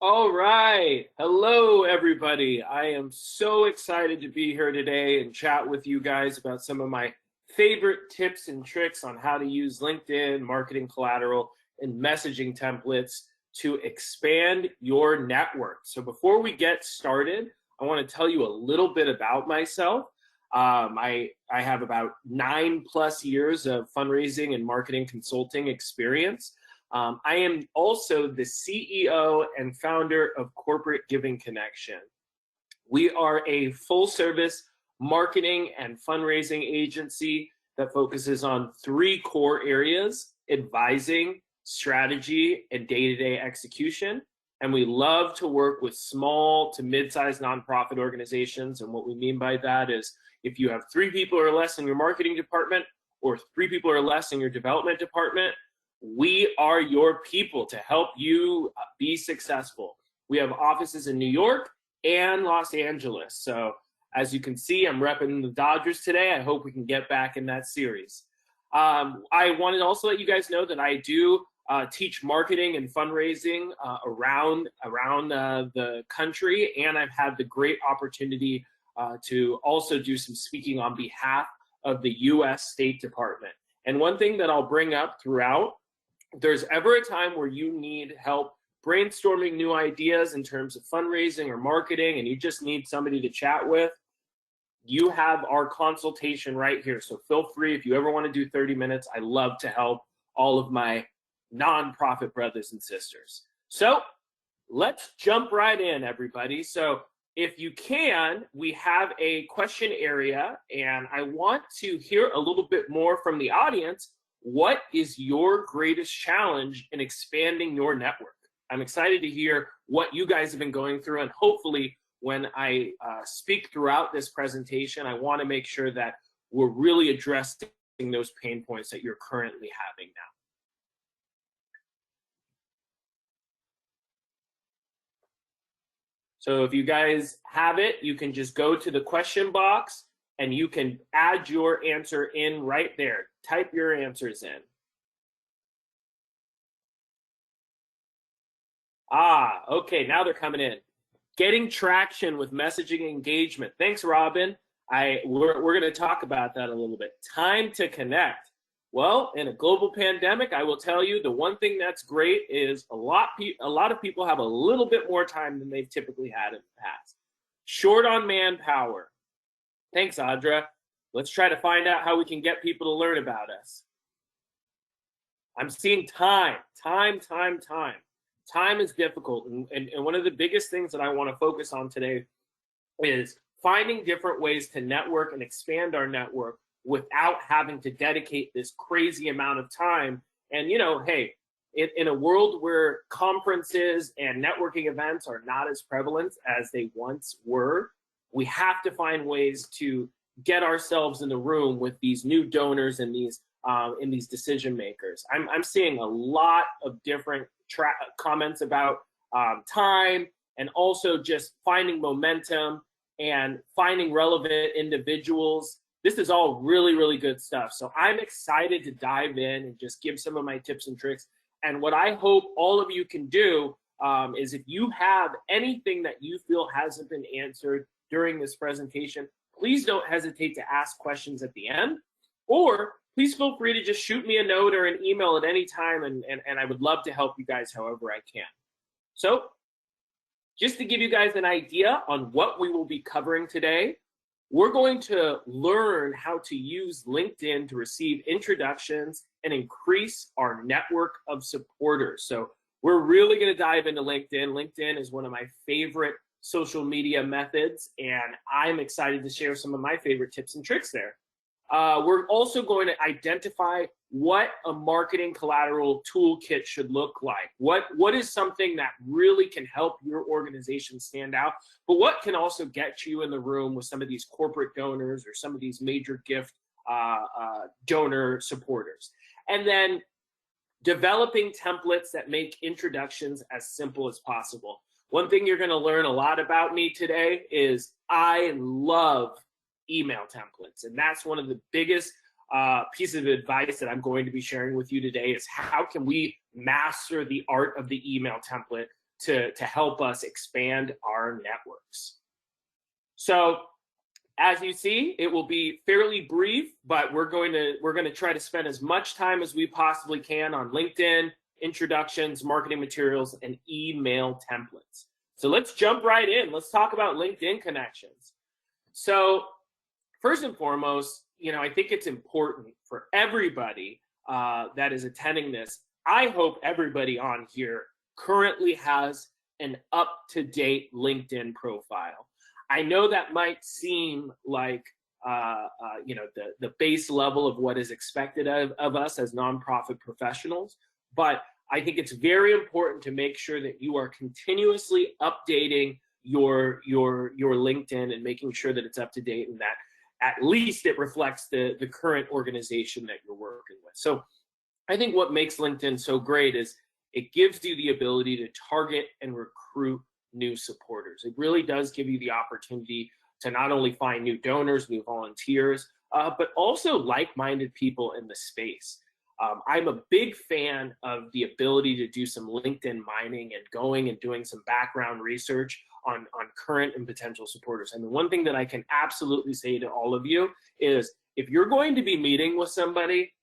All right. Hello, everybody. I am so excited to be here today and chat with you guys about some of my favorite tips and tricks on how to use LinkedIn, marketing collateral, and messaging templates to expand your network. So before we get started, I want to tell you a little bit about myself. I have about 9+ years of fundraising and marketing consulting experience. I am also the CEO and founder of Corporate Giving Connection. We are a full service marketing and fundraising agency that focuses on three core areas: advising, strategy, and day-to-day execution. And we love to work with small to mid-sized nonprofit organizations. And what we mean by that is if you have 3 people or less in your marketing department or 3 people or less in your development department, we are your people to help you be successful. We have offices in New York and Los Angeles. So as you can see, I'm repping the Dodgers today. I hope we can get back in that series. I wanted to also let you guys know that I do teach marketing and fundraising around the country, and I've had the great opportunity to also do some speaking on behalf of the U.S. State Department. And one thing that I'll bring up throughout, if there's ever a time where you need help brainstorming new ideas in terms of fundraising or marketing and you just need somebody to chat with, you have our consultation right here. So feel free, if you ever want to do 30 minutes, I love to help all of my nonprofit brothers and sisters. So let's jump right in, everybody. So if you can, we have a question area, and I want to hear a little bit more from the audience. What is your greatest challenge in expanding your network? I'm excited to hear what you guys have been going through, and hopefully when I speak throughout this presentation, I want to make sure that we're really addressing those pain points that you're currently having now. So if you guys have it, you can just go to the question box and you can add your answer in right there. Type your answers in. Okay, now they're coming in. Getting traction with messaging engagement. Thanks, Robin. We're going to talk about that a little bit. Time to connect. Well, in a global pandemic, I will tell you the one thing that's great is a lot of people have a little bit more time than they've typically had in the past. Short on manpower. Thanks, Audra. Let's try to find out how we can get people to learn about us. I'm seeing time. Time is difficult. And one of the biggest things that I want to focus on today is finding different ways to network and expand our network without having to dedicate this crazy amount of time. And, you know, hey, in a world where conferences and networking events are not as prevalent as they once were, we have to find ways to get ourselves in the room with these new donors and these decision makers. I'm seeing a lot of different comments about time, and also just finding momentum and finding relevant individuals. This is all really, really good stuff. So I'm excited to dive in and just give some of my tips and tricks. And what I hope all of you can do is, if you have anything that you feel hasn't been answered during this presentation, please don't hesitate to ask questions at the end, or please feel free to just shoot me a note or an email at any time, and I would love to help you guys however I can. So just to give you guys an idea on what we will be covering today, we're going to learn how to use LinkedIn to receive introductions and increase our network of supporters. So we're really going to dive into LinkedIn. LinkedIn is one of my favorite social media methods, and I'm excited to share some of my favorite tips and tricks there. We're also going to identify what a marketing collateral toolkit should look like. What is something that really can help your organization stand out, but what can also get you in the room with some of these corporate donors or some of these major gift donor supporters. And then developing templates that make introductions as simple as possible. One thing you're going to learn a lot about me today is I love email templates. And that's one of the biggest pieces of advice that I'm going to be sharing with you today, is how can we master the art of the email template to help us expand our networks. So as you see, it will be fairly brief, but we're going to try to spend as much time as we possibly can on LinkedIn, introductions, marketing materials, and email templates. So let's jump right in. Let's talk about LinkedIn connections. So first and foremost, I think it's important for everybody that is attending this. I hope everybody on here currently has an up-to-date LinkedIn profile. I know that might seem like the base level of what is expected of us as nonprofit professionals, but I think it's very important to make sure that you are continuously updating your LinkedIn and making sure that it's up to date and that at least it reflects the current organization that you're working with. So I think what makes LinkedIn so great is it gives you the ability to target and recruit new supporters. It really does give you the opportunity to not only find new donors, new volunteers, but also like-minded people in the space. I'm a big fan of the ability to do some LinkedIn mining and going and doing some background research on current and potential supporters. And the one thing that I can absolutely say to all of you is if you're going to be meeting with somebody,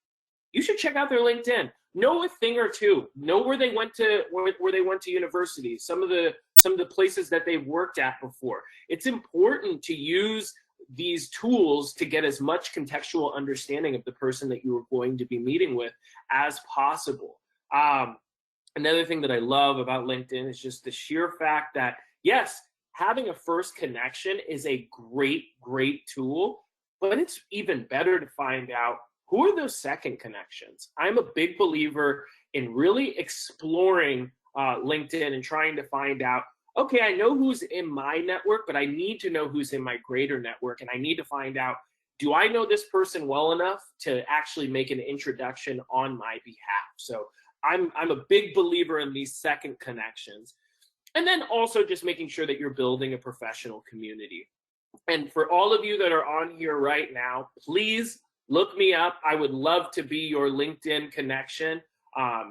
you should check out their LinkedIn. Know a thing or two. Know where they went to university. Some of the places that they've worked at before. It's important to use these tools to get as much contextual understanding of the person that you are going to be meeting with as possible. Another thing that I love about LinkedIn is just the sheer fact that, yes, having a first connection is a great tool, but it's even better to find out who are those second connections. I'm a big believer in really exploring LinkedIn and trying to find out, okay, I know who's in my network, but I need to know who's in my greater network, and I need to find out, do I know this person well enough to actually make an introduction on my behalf? So I'm a big believer in these second connections. And then also just making sure that you're building a professional community. And for all of you that are on here right now, please look me up. I would love to be your LinkedIn connection.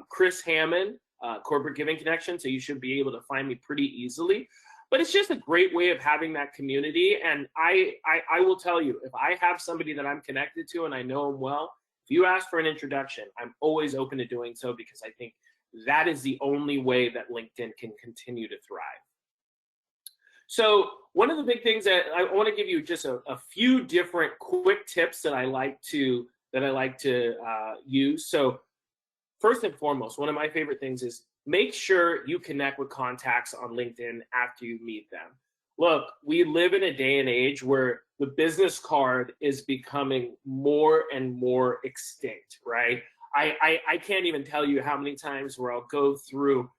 Chris Hammond, Corporate Giving Connection, so you should be able to find me pretty easily. But it's just a great way of having that community. And I will tell you, if I have somebody that I'm connected to and I know them well, if you ask for an introduction, I'm always open to doing so because I think that is the only way that LinkedIn can continue to thrive. So one of the big things that I want to give you just a few different quick tips that I like to use. So first and foremost, one of my favorite things is make sure you connect with contacts on LinkedIn after you meet them. Look, we live in a day and age where the business card is becoming more and more extinct, right? I can't even tell you how many times where I'll go through,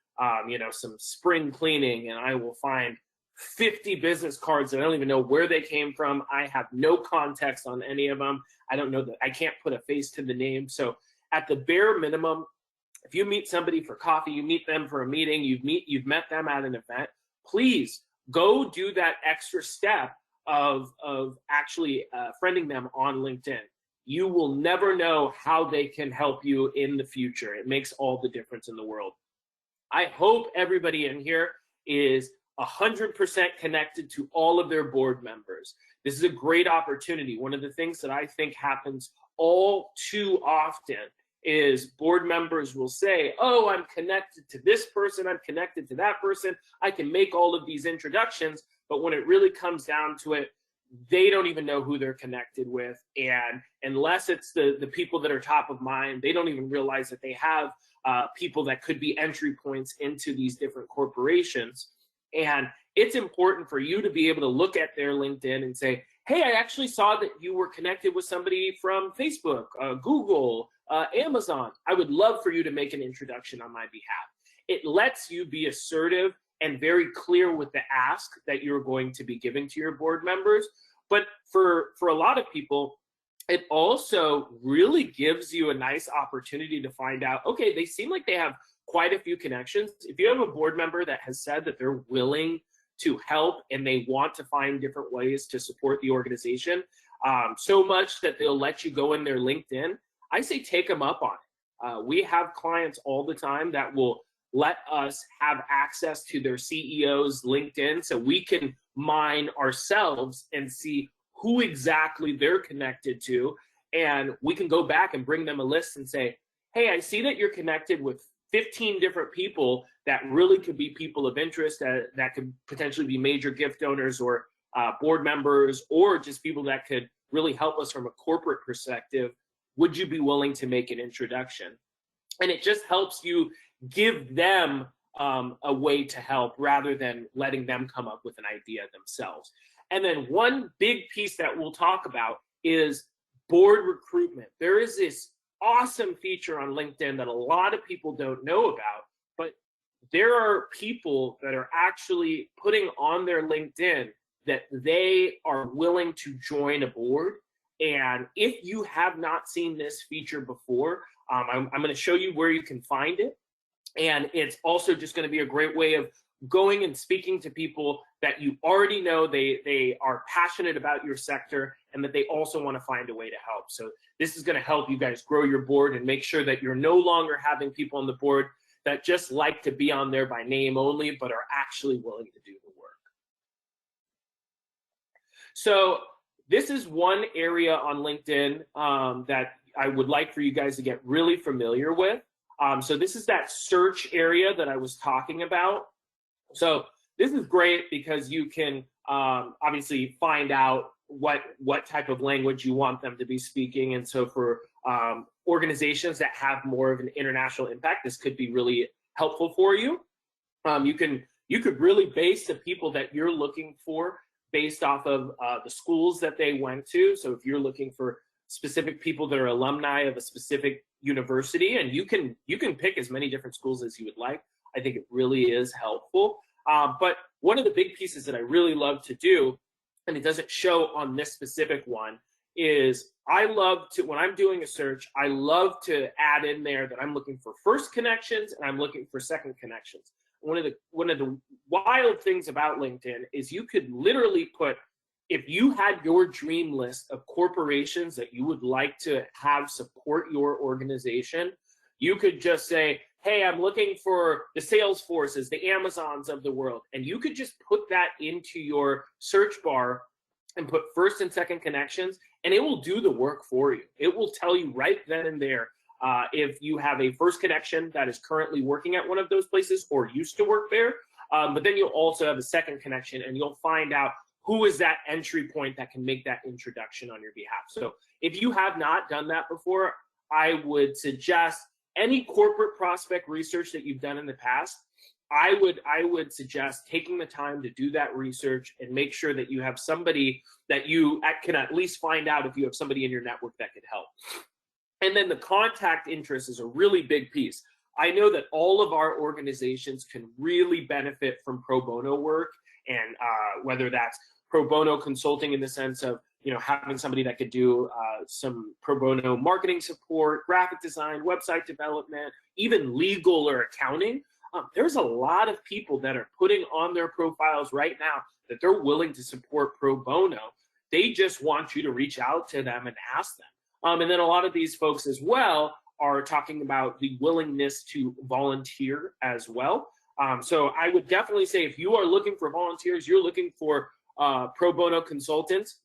some spring cleaning and I will find 50 business cards that I don't even know where they came from. I have no context on any of them. I don't know that I can't put a face to the name. So at the bare minimum, if you meet somebody for coffee, you meet them for a meeting, you've met them at an event, please go do that extra step of actually friending them on LinkedIn. You will never know how they can help you in the future. It makes all the difference in the world. I hope everybody in here is 100% connected to all of their board members. This is a great opportunity. One of the things that I think happens all too often is board members will say, oh, I'm connected to this person, I'm connected to that person, I can make all of these introductions, but when it really comes down to it, they don't even know who they're connected with. And unless it's the people that are top of mind, they don't even realize that they have people that could be entry points into these different corporations. And it's important for you to be able to look at their LinkedIn and say, hey, I actually saw that you were connected with somebody from Facebook, Google, Amazon. I would love for you to make an introduction on my behalf. It lets you be assertive and very clear with the ask that you're going to be giving to your board members. But for a lot of people, it also really gives you a nice opportunity to find out, okay, they seem like they have quite a few connections. If you have a board member that has said that they're willing to help and they want to find different ways to support the organization, so much that they'll let you go in their LinkedIn, I say take them up on it. We have clients all the time that will let us have access to their CEO's LinkedIn so we can mine ourselves and see who exactly they're connected to. And we can go back and bring them a list and say, hey, I see that you're connected with 15 different people that really could be people of interest, that could potentially be major gift donors or board members, or just people that could really help us from a corporate perspective. Would you be willing to make an introduction? And it just helps you give them a way to help rather than letting them come up with an idea themselves. And then one big piece that we'll talk about is board recruitment. There is this awesome feature on LinkedIn that a lot of people don't know about, but there are people that are actually putting on their LinkedIn that they are willing to join a board. And if you have not seen this feature before, I'm going to show you where you can find it. And it's also just going to be a great way of going and speaking to people that you already know they are passionate about your sector, and that they also want to find a way to help. So this is going to help you guys grow your board and make sure that you're no longer having people on the board that just like to be on there by name only, but are actually willing to do the work. So this is one area on LinkedIn that I would like for you guys to get really familiar with. So this is that search area that I was talking about. So this is great because you can obviously find out what type of language you want them to be speaking. And so for organizations that have more of an international impact, this could be really helpful for you. You could really base the people that you're looking for based off of the schools that they went to. So if you're looking for specific people that are alumni of a specific university, and you can pick as many different schools as you would like. I think it really is helpful. But one of the big pieces that I really love to do, and it doesn't show on this specific one, is I love to, when I'm doing a search, I love to add in there that I'm looking for first connections and I'm looking for second connections. One of the wild things about LinkedIn is you could literally put, if you had your dream list of corporations that you would like to have support your organization, you could just say, hey, I'm looking for the Salesforces, the Amazons of the world. And you could just put that into your search bar and put first and second connections, and it will do the work for you. It will tell you right then and there if you have a first connection that is currently working at one of those places or used to work there. But then you'll also have a second connection, and you'll find out who is that entry point that can make that introduction on your behalf. So if you have not done that before, I would suggest any corporate prospect research that you've done in the past, I would suggest taking the time to do that research and make sure that you have somebody that you can at least find out if you have somebody in your network that could help. And then the contact interest is a really big piece. I know that all of our organizations can really benefit from pro bono work, and whether that's pro bono consulting in the sense of, you know, having somebody that could do some pro bono marketing support, graphic design, website development, even legal or accounting. There's a lot of people that are putting on their profiles right now that they're willing to support pro bono. They just want you to reach out to them and ask them. And then a lot of these folks as well are talking about the willingness to volunteer as well. So I would definitely say if you are looking for volunteers, you're looking for pro bono consultants,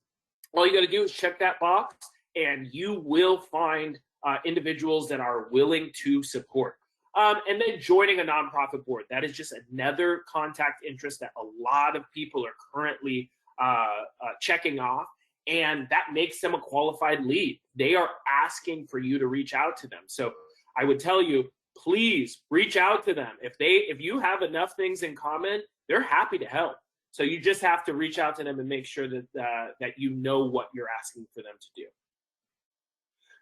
all you got to do is check that box and you will find individuals that are willing to support. And then joining a nonprofit board. That is just another contact interest that a lot of people are currently checking off, and that makes them a qualified lead. They are asking for you to reach out to them. So I would tell you, please reach out to them. If you have enough things in common, they're happy to help. So you just have to reach out to them and make sure that that you know what you're asking for them to do.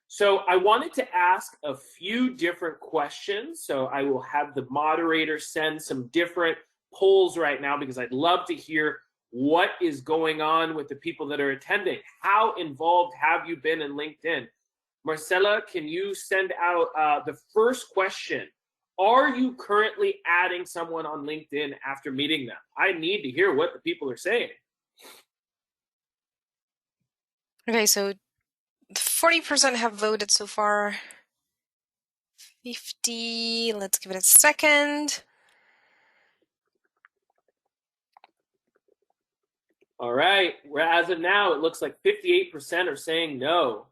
So I wanted to ask a few different questions. So I will have the moderator send some different polls right now because I'd love to hear what is going on with the people that are attending. How involved have you been in LinkedIn? Marcella, can you send out the first question? Are you currently adding someone on LinkedIn after meeting them? I need to hear what the people are saying. Okay, so 40% have voted so far. 50. Let's give it a second. All right. As of now, it looks like 58% are saying no.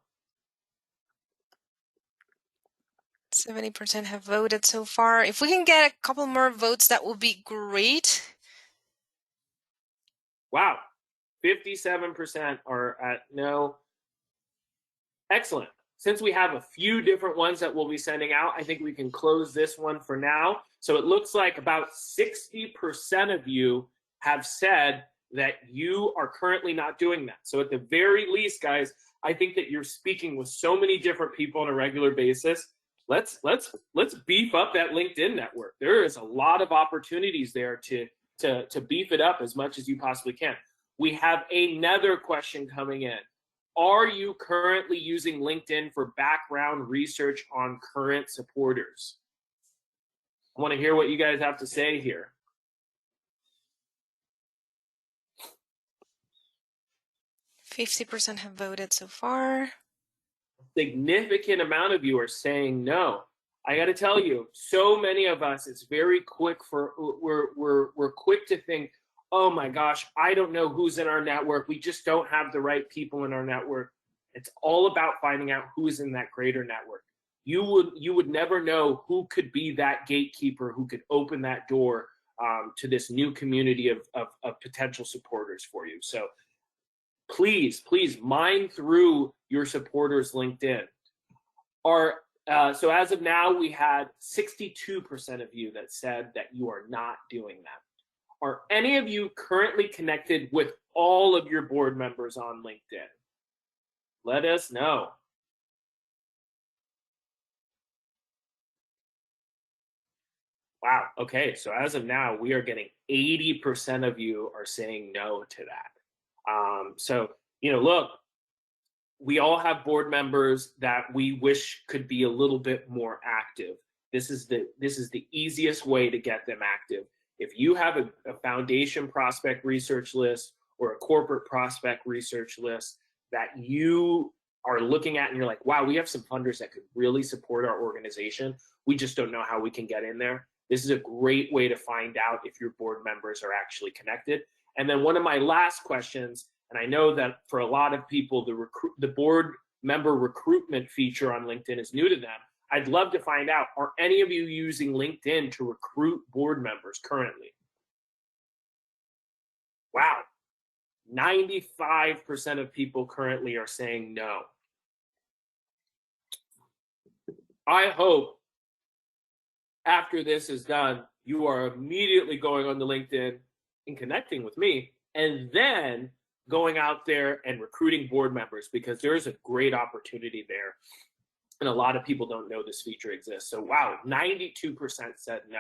70% have voted so far. If we can get a couple more votes, that would be great. Wow. 57% are at no. Excellent. Since we have a few different ones that we'll be sending out, I think we can close this one for now. So it looks like about 60% of you have said that you are currently not doing that. So at the very least, guys, I think that you're speaking with so many different people on a regular basis. Let's beef up that LinkedIn network. There is a lot of opportunities there to beef it up as much as you possibly can. We have another question coming in. Are you currently using LinkedIn for background research on current supporters? I want to hear what you guys have to say here. %50 have voted so far. Significant amount of you are saying no. I got to tell you, so many of us, it's very quick for we're quick to think, oh my gosh, I don't know who's in our network. We just don't have the right people in our network. It's all about finding out who is in that greater network. You would never know who could be that gatekeeper who could open that door to this new community of potential supporters for you. So please mine through your supporters LinkedIn. So as of now, we had 62% of you that said that you are not doing that. Are any of you currently connected with all of your board members on LinkedIn? Let us know. Wow. Okay. So as of now, we are getting 80% of you are saying no to that. So, look, we all have board members that we wish could be a little bit more active. This is the easiest way to get them active. If you have a foundation prospect research list or a corporate prospect research list that you are looking at and you're like, wow, we have some funders that could really support our organization. We just don't know how we can get in there. This is a great way to find out if your board members are actually connected. And then one of my last questions, and I know that for a lot of people, the board member recruitment feature on LinkedIn is new to them. I'd love to find out, are any of you using LinkedIn to recruit board members currently? Wow. 95% of people currently are saying no. I hope after this is done, you are immediately going on the LinkedIn and connecting with me, and then going out there and recruiting board members, because there is a great opportunity there. And a lot of people don't know this feature exists. So wow, 92% said no.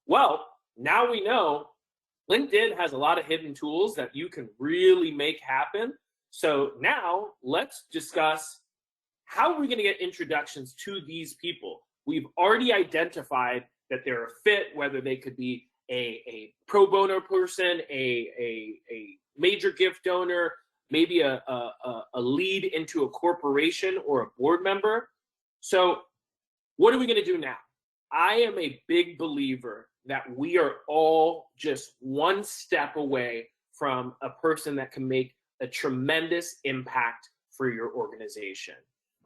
Well, now we know LinkedIn has a lot of hidden tools that you can really make happen. So now let's discuss how we're going to get introductions to these people. We've already identified that they're a fit, whether they could be a pro bono person, a major gift donor, maybe a lead into a corporation or a board member. So what are we going to do now? I am a big believer that we are all just one step away from a person that can make a tremendous impact for your organization.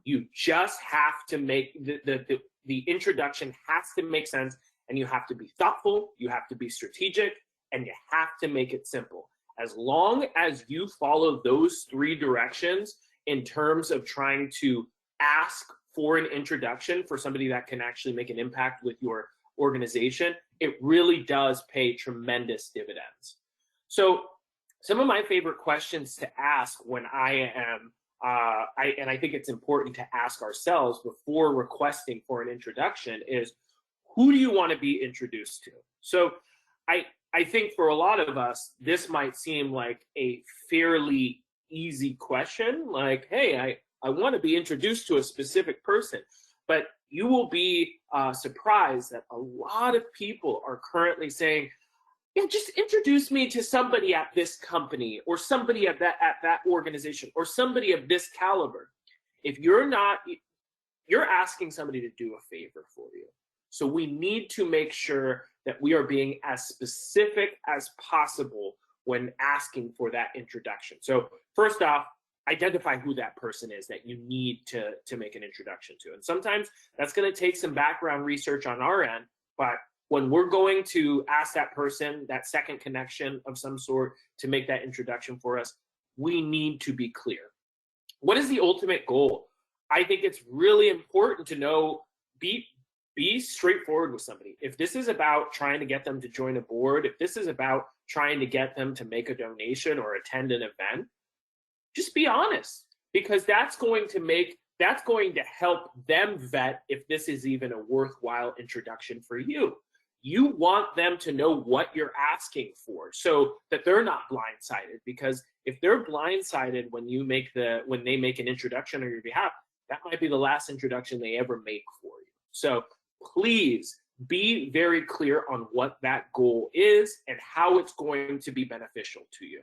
You just have to make the introduction has to make sense, and you have to be thoughtful, you have to be strategic, and you have to make it simple. As long as you follow those three directions in terms of trying to ask for an introduction for somebody that can actually make an impact with your organization, it really does pay tremendous dividends. So some of my favorite questions to ask when I am and I think it's important to ask ourselves before requesting for an introduction is, who do you want to be introduced to? So I think for a lot of us, this might seem like a fairly easy question, like, hey, I want to be introduced to a specific person. But you will be surprised that a lot of people are currently saying, yeah, just introduce me to somebody at this company, or somebody at that organization, or somebody of this caliber. If you're not you're asking somebody to do a favor for you. So we need to make sure that we are being as specific as possible when asking for that introduction. So first off, identify who that person is that you need to make an introduction to. And sometimes that's going to take some background research on our end, but when we're going to ask that person, that second connection of some sort, to make that introduction for us, we need to be clear. What is the ultimate goal? I think it's really important to know, be straightforward with somebody. If this is about trying to get them to join a board, if this is about trying to get them to make a donation or attend an event, just be honest, because that's going to help them vet if this is even a worthwhile introduction for you. You want them to know what you're asking for so that they're not blindsided, because if they're blindsided when they make an introduction on your behalf, that might be the last introduction they ever make for you. So please be very clear on what that goal is and how it's going to be beneficial to you.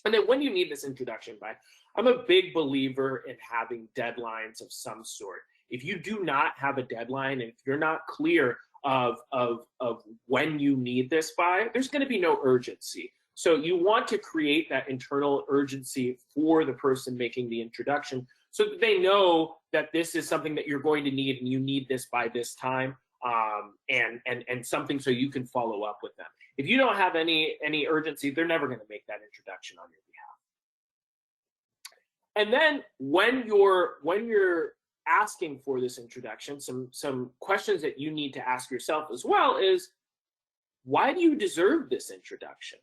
And then when you need this introduction by, I'm a big believer in having deadlines of some sort. If you do not have a deadline, and if you're not clear of when you need this by, there's going to be no urgency. So you want to create that internal urgency for the person making the introduction so that they know that this is something that you're going to need and you need this by this time, and something so you can follow up with them. If you don't have any urgency, they're never going to make that introduction on your behalf. And then when you're asking for this introduction, some questions that you need to ask yourself as well is, why do you deserve this introduction?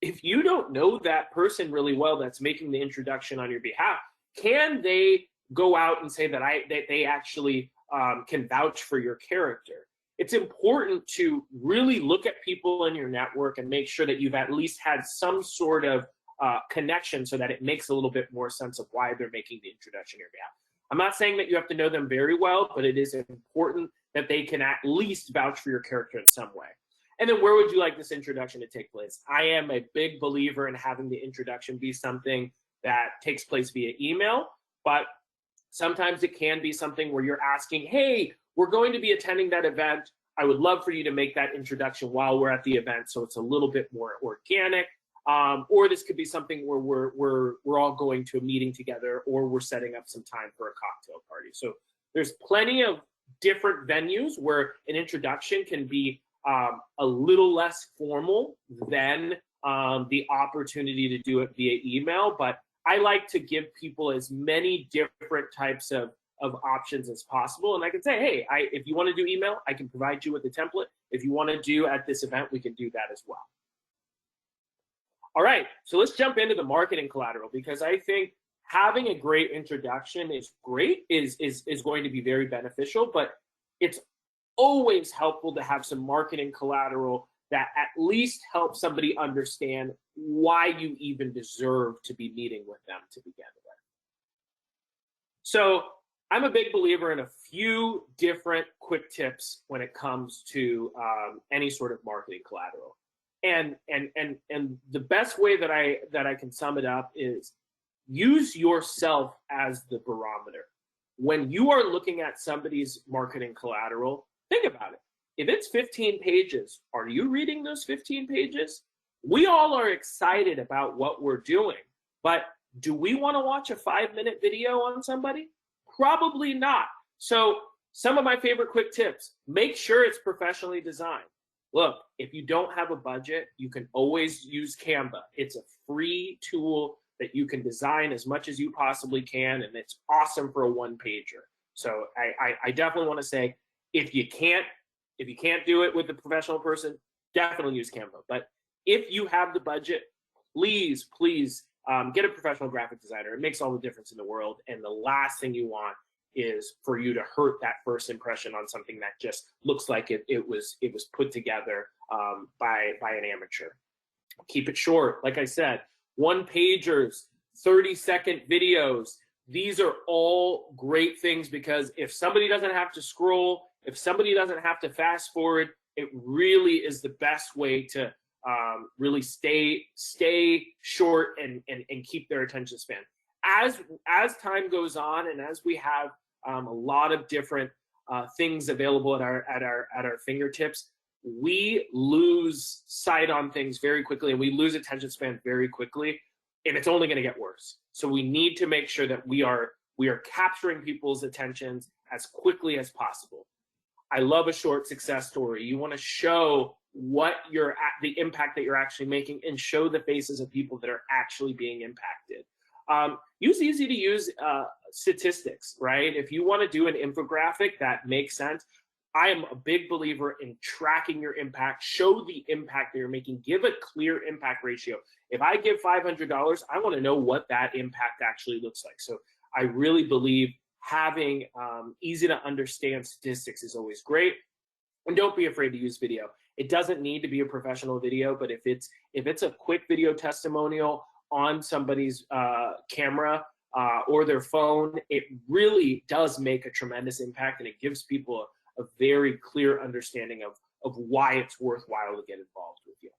If you don't know that person really well that's making the introduction on your behalf, can they go out and say that they actually can vouch for your character? It's important to really look at people in your network and make sure that you've at least had some sort of connection so that it makes a little bit more sense of why they're making the introduction on your behalf. I'm not saying that you have to know them very well, but it is important that they can at least vouch for your character in some way. And then where would you like this introduction to take place? I am a big believer in having the introduction be something that takes place via email, but sometimes it can be something where you're asking, hey, we're going to be attending that event. I would love for you to make that introduction while we're at the event, so it's a little bit more organic. Or this could be something where we're all going to a meeting together, or we're setting up some time for a cocktail party. So there's plenty of different venues where an introduction can be a little less formal than the opportunity to do it via email. But I like to give people as many different types of options as possible. And I can say, hey, if you want to do email, I can provide you with a template. If you want to do at this event, we can do that as well. All right, so let's jump into the marketing collateral, because I think having a great introduction is great, is going to be very beneficial, but it's always helpful to have some marketing collateral that at least helps somebody understand why you even deserve to be meeting with them to begin with. So I'm a big believer in a few different quick tips when it comes to any sort of marketing collateral. And the best way that I can sum it up is use yourself as the barometer. When you are looking at somebody's marketing collateral, think about it. If it's 15 pages, are you reading those 15 pages? We all are excited about what we're doing, but do we want to watch a 5-minute video on somebody? Probably not. So some of my favorite quick tips: make sure it's professionally designed. Look, if you don't have a budget, you can always use Canva. It's a free tool that you can design as much as you possibly can, and it's awesome for a one-pager. So I definitely want to say, if you can't do it with a professional person, definitely use Canva. But if you have the budget, please get a professional graphic designer. It makes all the difference in the world. And the last thing you want is for you to hurt that first impression on something that just looks like it was put together by an amateur. Keep it short. Like I said, one-pagers, 30-second videos. These are all great things, because if somebody doesn't have to scroll, if somebody doesn't have to fast forward, it really is the best way to really stay short and keep their attention span. As time goes on, and as we have a lot of different things available at our fingertips, we lose sight on things very quickly, and we lose attention span very quickly, and it's only going to get worse. So we need to make sure that we are capturing people's attentions as quickly as possible. I love a short success story. You want to show what the impact that you're actually making, and show the faces of people that are actually being impacted. Use easy to use statistics, right? If you want to do an infographic that makes sense, I am a big believer in tracking your impact. Show the impact that you're making. Give a clear impact ratio. If I give $500, I want to know what that impact actually looks like. So I really believe having easy to understand statistics is always great. And don't be afraid to use video. It doesn't need to be a professional video, but if it's a quick video testimonial on somebody's camera or their phone, it really does make a tremendous impact, and it gives people a very clear understanding of why it's worthwhile to get involved with you.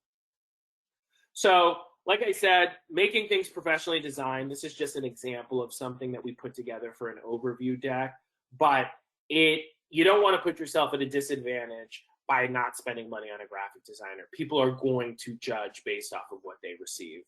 So, like I said, making things professionally designed, this is just an example of something that we put together for an overview deck, but you don't want to put yourself at a disadvantage by not spending money on a graphic designer. People are going to judge based off of what they receive.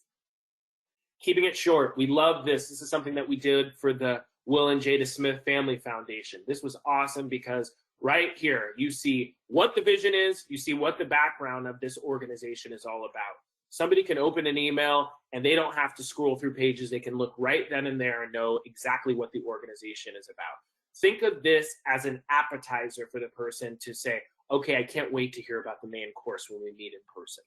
Keeping it short, we love this. This is something that we did for the Will and Jada Smith Family Foundation. This was awesome because right here, you see what the vision is, you see what the background of this organization is all about. Somebody can open an email and they don't have to scroll through pages. They can look right then and there and know exactly what the organization is about. Think of this as an appetizer for the person to say, okay, I can't wait to hear about the main course when we meet in person.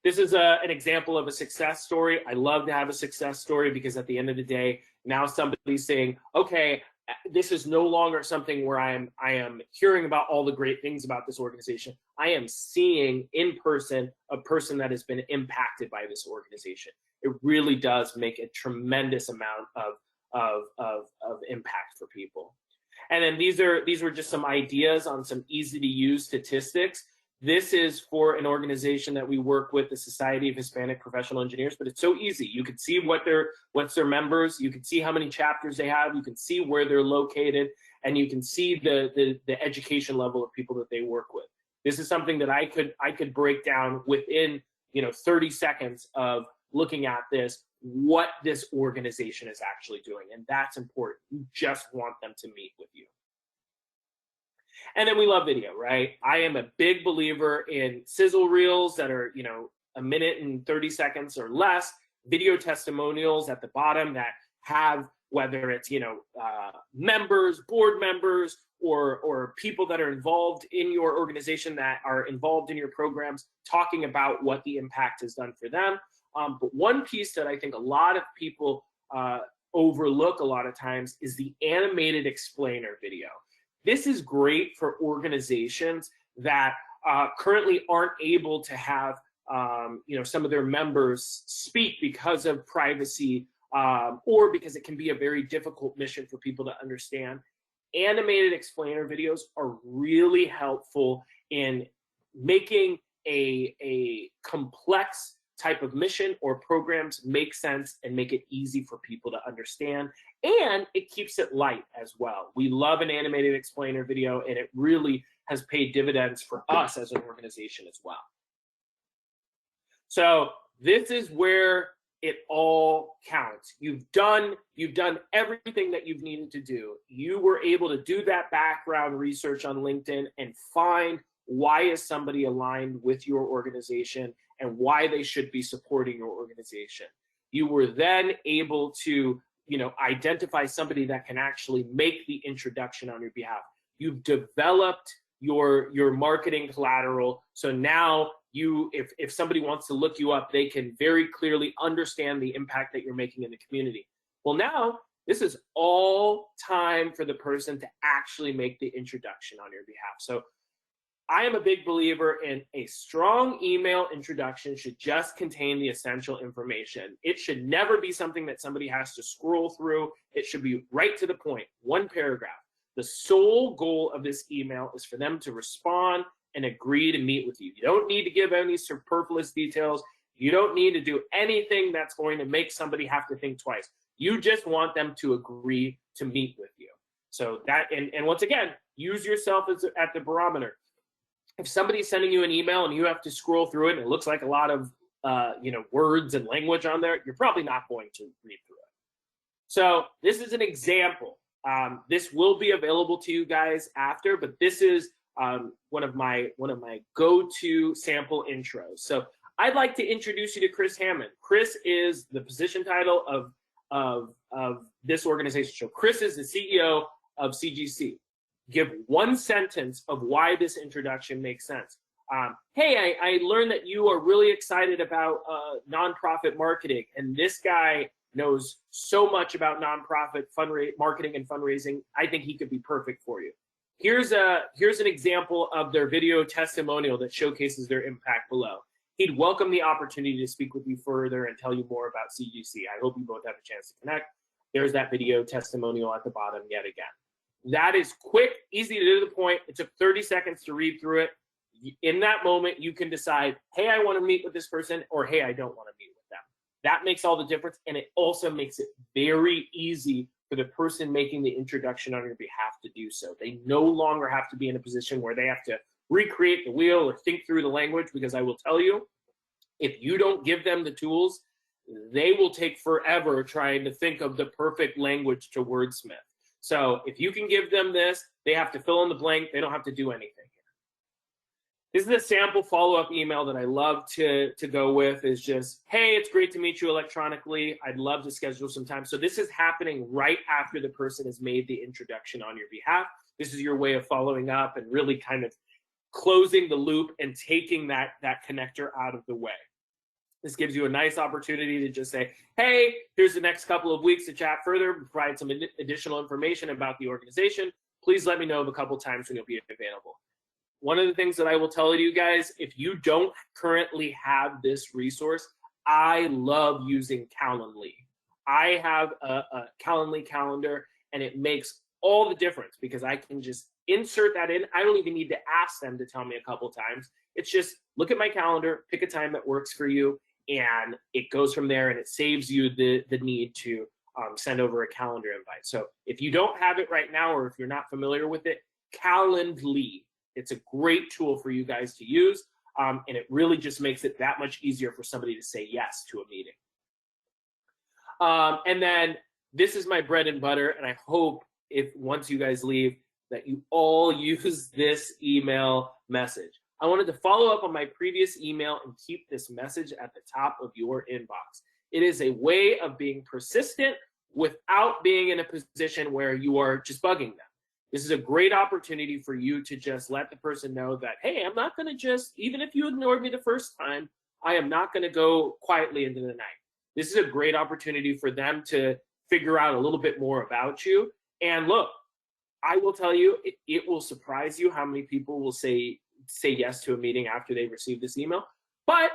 This is an example of a success story. I love to have a success story because at the end of the day, now somebody's saying, okay, this is no longer something where I am hearing about all the great things about this organization. I am seeing in person a person that has been impacted by this organization. It really does make a tremendous amount of impact for people. And then these were just some ideas on some easy to use statistics. This is for an organization that we work with, the Society of Hispanic Professional Engineers, but it's so easy. You can see what's their members, you can see how many chapters they have, you can see where they're located, and you can see the education level of people that they work with. This is something that I could break down within 30 seconds of looking at this, what this organization is actually doing, and that's important. You just want them to meet with you. And then we love video, right? I am a big believer in sizzle reels that are, a minute and 30 seconds or less, video testimonials at the bottom that have, whether it's, members, board members, or people that are involved in your organization that are involved in your programs, talking about what the impact has done for them. But one piece that I think a lot of people overlook a lot of times is the animated explainer video. This is great for organizations that currently aren't able to have some of their members speak because of privacy or because it can be a very difficult mission for people to understand. Animated explainer videos are really helpful in making a complex type of mission or programs make sense and make it easy for people to understand. And it keeps it light as well. We love an animated explainer video, and it really has paid dividends for us as an organization as well. So this is where it all counts. You've done everything that you've needed to do. You were able to do that background research on LinkedIn and find why is somebody aligned with your organization and why they should be supporting your organization. You were then able to, identify somebody that can actually make the introduction on your behalf. You've developed your marketing collateral. So now if somebody wants to look you up, they can very clearly understand the impact that you're making in the community. Well, now this is all time for the person to actually make the introduction on your behalf. So I am a big believer in a strong email introduction should just contain the essential information. It should never be something that somebody has to scroll through. It should be right to the point, one paragraph. The sole goal of this email is for them to respond and agree to meet with you. You don't need to give any superfluous details. You don't need to do anything that's going to make somebody have to think twice. You just want them to agree to meet with you. So that, and once again, use yourself as at the barometer. If somebody's sending you an email and you have to scroll through it and it looks like a lot of words and language on there, you're probably not going to read through it. So this is an example. This will be available to you guys after, but this is one of my go-to sample intros. So I'd like to introduce you to Chris Hammond. Chris is the position title of this organization. So Chris is the CEO of CGC. Give one sentence of why this introduction makes sense. Hey, I learned that you are really excited about nonprofit marketing, and this guy knows so much about nonprofit marketing and fundraising. I think he could be perfect for you. Here's an example of their video testimonial that showcases their impact below. He'd welcome the opportunity to speak with you further and tell you more about CGC. I hope you both have a chance to connect. There's that video testimonial at the bottom yet again. That is quick, easy to the point. It took 30 seconds to read through it. In that moment, you can decide, hey, I want to meet with this person, or hey, I don't want to meet with them. That makes all the difference, and it also makes it very easy for the person making the introduction on your behalf to do so. They no longer have to be in a position where they have to recreate the wheel or think through the language, because I will tell you, if you don't give them the tools, they will take forever trying to think of the perfect language to wordsmith. So if you can give them this, they have to fill in the blank. They don't have to do anything here. This is a sample follow-up email that I love to go with. Is just, hey, it's great to meet you electronically. I'd love to schedule some time. So this is happening right after the person has made the introduction on your behalf. This is your way of following up and really kind of closing the loop and taking that connector out of the way. This gives you a nice opportunity to just say, hey, here's the next couple of weeks to chat further, provide some additional information about the organization. Please let me know of a couple times when you'll be available. One of the things that I will tell you guys, if you don't currently have this resource, I love using Calendly. I have a Calendly calendar, and it makes all the difference because I can just insert that in. I don't even need to ask them to tell me a couple times. It's just look at my calendar, pick a time that works for you, and it goes from there, and it saves you the need to send over a calendar invite. So if you don't have it right now, or if you're not familiar with it, Calendly. It's a great tool for you guys to use, and it really just makes it that much easier for somebody to say yes to a meeting. And then this is my bread and butter, and I hope if once you guys leave that you all use this email message. I wanted to follow up on my previous email and keep this message at the top of your inbox. It is a way of being persistent without being in a position where you are just bugging them. This is a great opportunity for you to just let the person know that, hey, I'm not going to just, even if you ignored me the first time, I am not going to go quietly into the night. This is a great opportunity for them to figure out a little bit more about you. And look, I will tell you, it will surprise you how many people will say yes to a meeting after they receive this email. But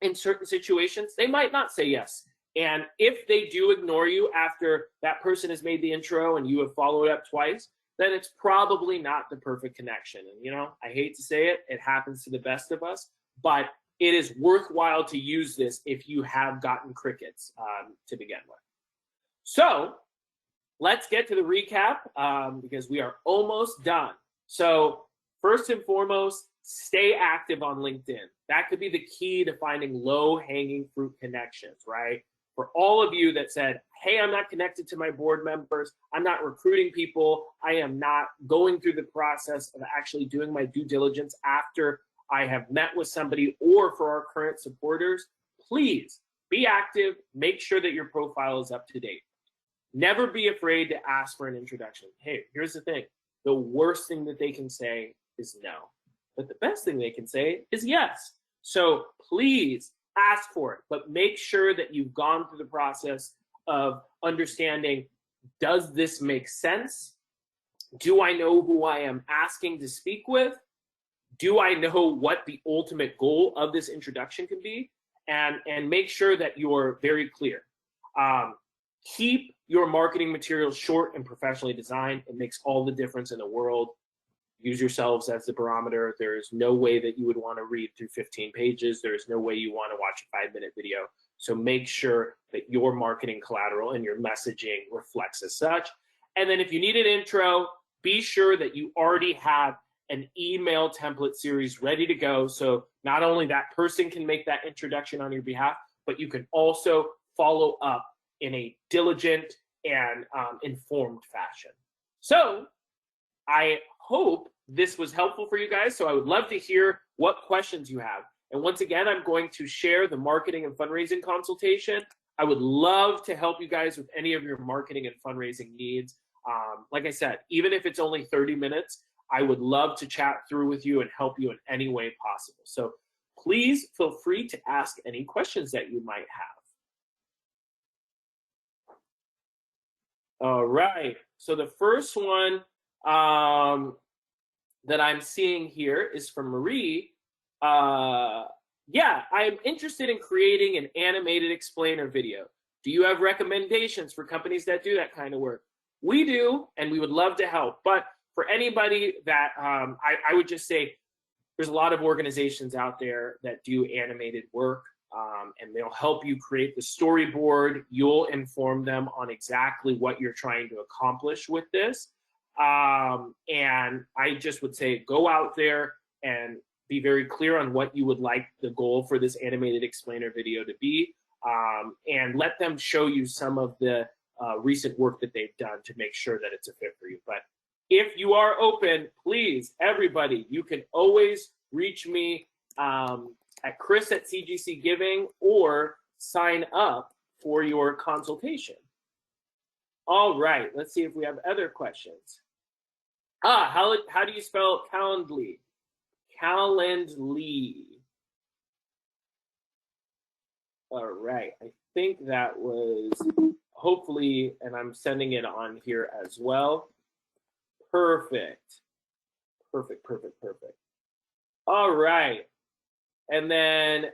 in certain situations, they might not say yes. And if they do ignore you after that person has made the intro and you have followed up twice, then it's probably not the perfect connection. And, I hate to say it, it happens to the best of us, but it is worthwhile to use this if you have gotten crickets to begin with. So let's get to the recap because we are almost done. So first and foremost, stay active on LinkedIn. That could be the key to finding low-hanging fruit connections, right? For all of you that said, hey, I'm not connected to my board members, I'm not recruiting people, I am not going through the process of actually doing my due diligence after I have met with somebody, or for our current supporters, please be active, make sure that your profile is up to date. Never be afraid to ask for an introduction. Hey, here's the thing. The worst thing that they can say is no. But the best thing they can say is yes. So please ask for it, but make sure that you've gone through the process of understanding, does this make sense? Do I know who I am asking to speak with? Do I know what the ultimate goal of this introduction can be? And make sure that you're very clear. Keep your marketing materials short and professionally designed. It makes all the difference in the world. Use yourselves as the barometer. There is no way that you would want to read through 15 pages. There is no way you want to watch a 5-minute video. So make sure that your marketing collateral and your messaging reflects as such. And then if you need an intro, be sure that you already have an email template series ready to go. So not only that person can make that introduction on your behalf, but you can also follow up in a diligent and informed fashion. So I hope this was helpful for you guys. So I would love to hear what questions you have. And once again, I'm going to share the marketing and fundraising consultation. I would love to help you guys with any of your marketing and fundraising needs. Like I said, even if it's only 30 minutes, I would love to chat through with you and help you in any way possible. So please feel free to ask any questions that you might have. All right. So the first one that I'm seeing here is from Marie. Yeah, I'm interested in creating an animated explainer video. Do you have recommendations for companies that do that kind of work? We do, and we would love to help. But for anybody that, I would just say there's a lot of organizations out there that do animated work, and they'll help you create the storyboard. You'll inform them on exactly what you're trying to accomplish with this. And I just would say, go out there and be very clear on what you would like the goal for this animated explainer video to be, and let them show you some of the recent work that they've done to make sure that it's a fit for you. But if you are open, please, everybody, you can always reach me at Chris@CGC Giving or sign up for your consultation. All right, let's see if we have other questions. How do you spell Calendly? Calendly. All right, I think that was hopefully, and I'm sending it on here as well. Perfect. Perfect, perfect, perfect. All right. And then,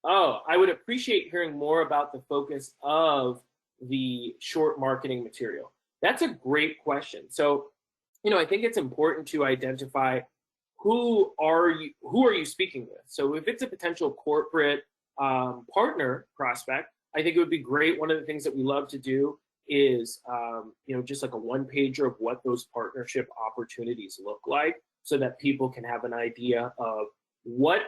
I would appreciate hearing more about the focus of the short marketing material. That's a great question. So, I think it's important to identify who are you speaking with. So if it's a potential corporate partner prospect, I think it would be great. One of the things that we love to do is just like a one-pager of what those partnership opportunities look like, so that people can have an idea of what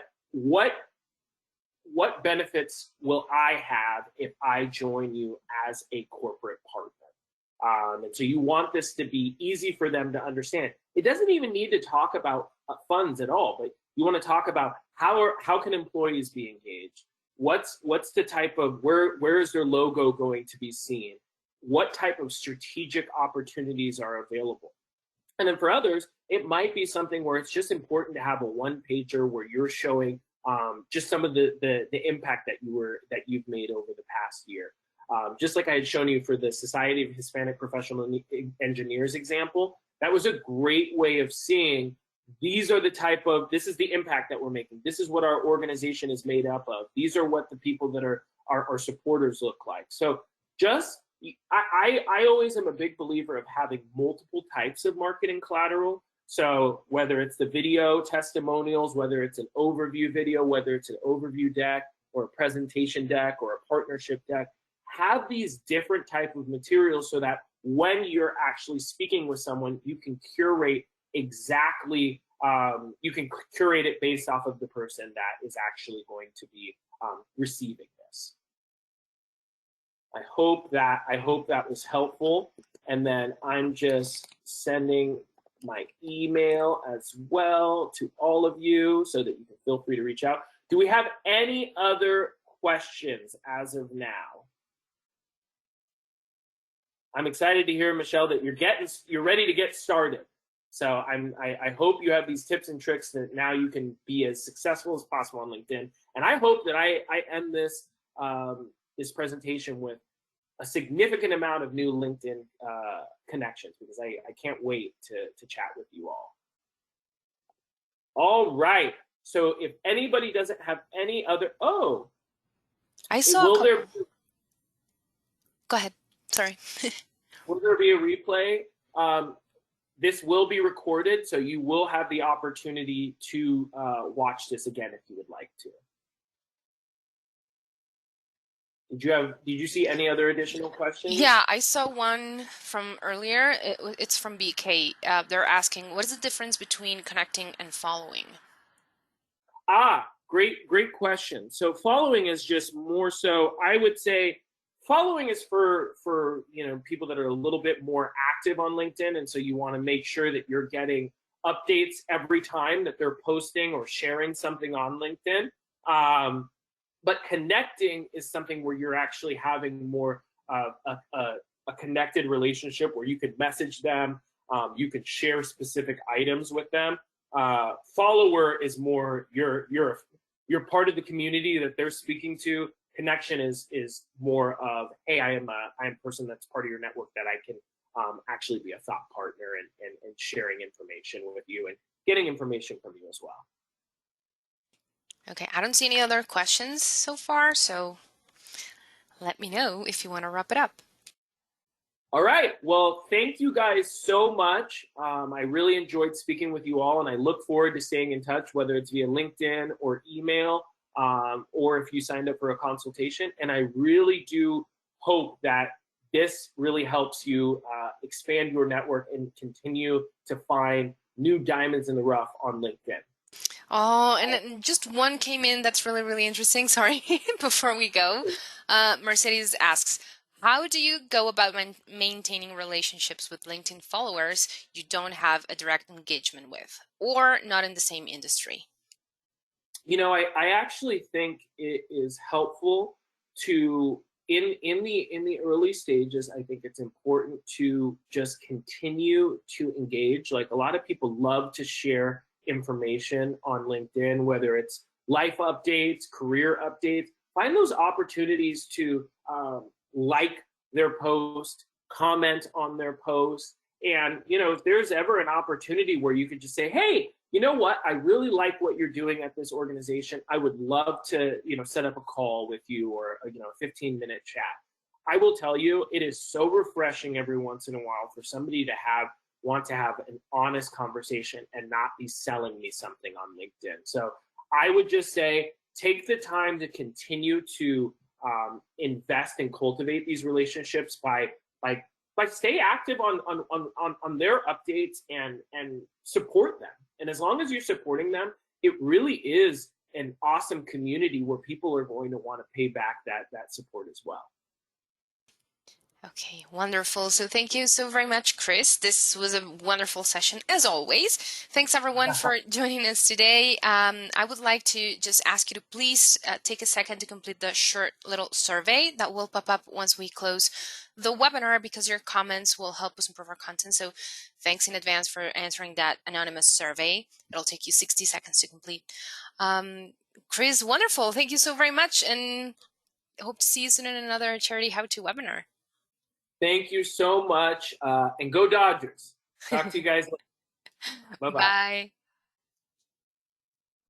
benefits will I have if I join you as a corporate partner. And so you want this to be easy for them to understand. It doesn't even need to talk about funds at all, but you want to talk about how can employees be engaged? What's the type of, where is their logo going to be seen? What type of strategic opportunities are available? And then for others, it might be something where it's just important to have a one-pager where you're showing just some of the impact that you've made over the past year. Just like I had shown you for the Society of Hispanic Professional Engineers example, that was a great way of seeing this is the impact that we're making. This is what our organization is made up of. These are what the people that are our supporters look like. So I always am a big believer of having multiple types of marketing collateral. So whether it's the video testimonials, whether it's an overview video, whether it's an overview deck or a presentation deck or a partnership deck, have these different type of materials so that when you're actually speaking with someone, you can curate exactly, you can curate it based off of the person that is actually going to be receiving this. I hope that was helpful. And then I'm just sending my email as well to all of you so that you can feel free to reach out. Do we have any other questions as of now? I'm excited to hear, Michelle, that you're ready to get started. So I hope you have these tips and tricks that now you can be as successful as possible on LinkedIn. And I hope that I end this this presentation with a significant amount of new LinkedIn connections, because I can't wait to chat with you all. All right. So if anybody doesn't have any other, I saw. Go ahead. Sorry. Will there be a replay? This will be recorded, so you will have the opportunity to watch this again if you would like to. Did you see any other additional questions? Yeah, I saw one from earlier. It's from BK. They're asking, what is the difference between connecting and following? Great question. So following is just more so, I would say following is for people that are a little bit more active on LinkedIn, and so you want to make sure that you're getting updates every time that they're posting or sharing something on LinkedIn. But connecting is something where you're actually having more a connected relationship where you could message them, you could share specific items with them. Follower is more you're part of the community that they're speaking to. Connection is more of, hey, I am a person that's part of your network that I can actually be a thought partner and sharing information with you and getting information from you as well. Okay, I don't see any other questions so far, so let me know if you want to wrap it up. All right. Well, thank you guys so much. I really enjoyed speaking with you all, and I look forward to staying in touch, whether it's via LinkedIn or email, or if you signed up for a consultation. And I really do hope that this really helps you expand your network and continue to find new diamonds in the rough on LinkedIn. Oh, and then just one came in that's really, really interesting. Sorry, before we go. Mercedes asks, how do you go about maintaining relationships with LinkedIn followers you don't have a direct engagement with or not in the same industry? I actually think it is helpful to in the early stages. I think it's important to just continue to engage. Like, a lot of people love to share information on LinkedIn, whether it's life updates, career updates. Find those opportunities to like their post, comment on their post, and if there's ever an opportunity where you could just say, hey, you know what? I really like what you're doing at this organization. I would love to, set up a call with you, or a 15-minute chat. I will tell you, it is so refreshing every once in a while for somebody to want to have an honest conversation and not be selling me something on LinkedIn. So I would just say, take the time to continue to invest and cultivate these relationships by stay active on their updates and support them. And as long as you're supporting them, it really is an awesome community where people are going to want to pay back that support as well. Okay, wonderful. So thank you so very much, Chris. This was a wonderful session, as always. Thanks, everyone, for joining us today. I would like to just ask you to please take a second to complete the short little survey that will pop up once we close the webinar, because your comments will help us improve our content. So thanks in advance for answering that anonymous survey. It'll take you 60 seconds to complete. Chris, wonderful. Thank you so very much, and hope to see you soon in another charity how-to webinar. Thank you so much, and go Dodgers. Talk to you guys later. Bye-bye. Bye.